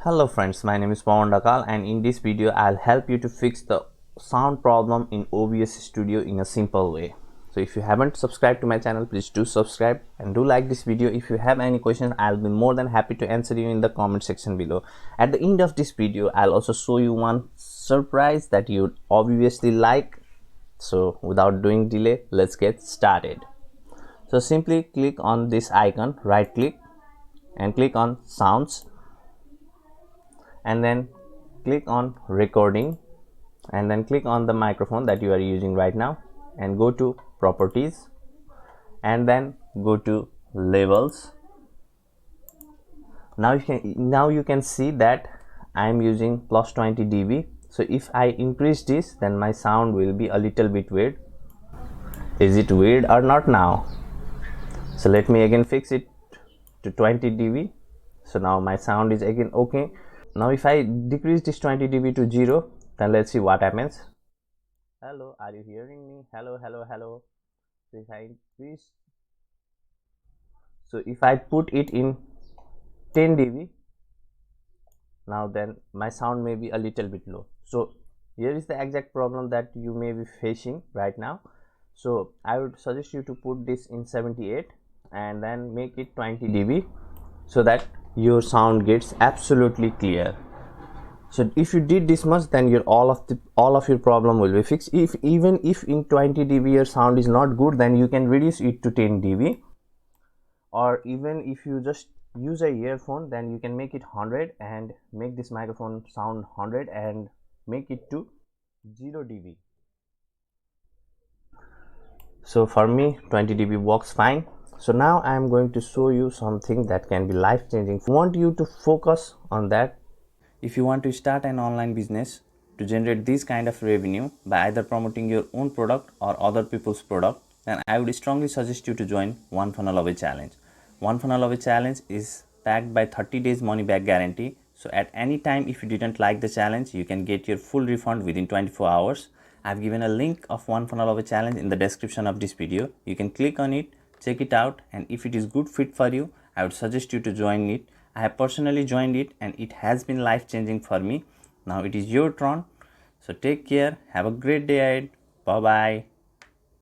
Hello friends, my name is Pawan Dakal and in this video I'll help you to fix the sound problem in OBS Studio in a simple way. So if you haven't subscribed to my channel, please do subscribe and do like this video. If you have any questions, I'll be more than happy to answer you in the comment section below. At the end of this video, I'll also show you one surprise that you'd obviously like. So without doing delay, let's get started. So simply click on this icon, right click and click on sounds, and then click on recording, and then click on the microphone that you are using right now and go to properties and then go to levels. Now you can see that I am using plus 20 dB. So if I increase this, then my sound will be a little bit weird. Is it weird or not now? So let me again fix it to 20 dB. So now my sound is again okay. Now if I decrease this 20 dB to 0, then let's see what happens. Hello, are you hearing me? Hello, hello, hello. So if I increase, so if I put it in 10 dB, now then my sound may be a little bit low. So here is the exact problem that you may be facing right now. So I would suggest you to put this in 78 and then make it 20 dB so that your sound gets absolutely clear. So if you did this much, then your all of your problem will be fixed. Even if in 20 dB your sound is not good, then you can reduce it to 10 dB, or even if you just use a earphone, then you can make it 100 and make this microphone sound 100 and make it to 0 dB. So for me 20 dB works fine. So now I am going to show you something that can be life-changing. I want you to focus on that. If you want to start an online business to generate this kind of revenue by either promoting your own product or other people's product, then I would strongly suggest you to join One Funnel Away Challenge. One Funnel Away Challenge is backed by 30 days money back guarantee. So at any time if you didn't like the challenge, you can get your full refund within 24 hours. I've given a link of One Funnel Away Challenge in the description of this video. You can click on it, check it out, and if it is good fit for you, I would suggest you to join it. I have personally joined it and it has been life-changing for me. Now it is your turn. So take care. Have a great day ahead. Bye bye.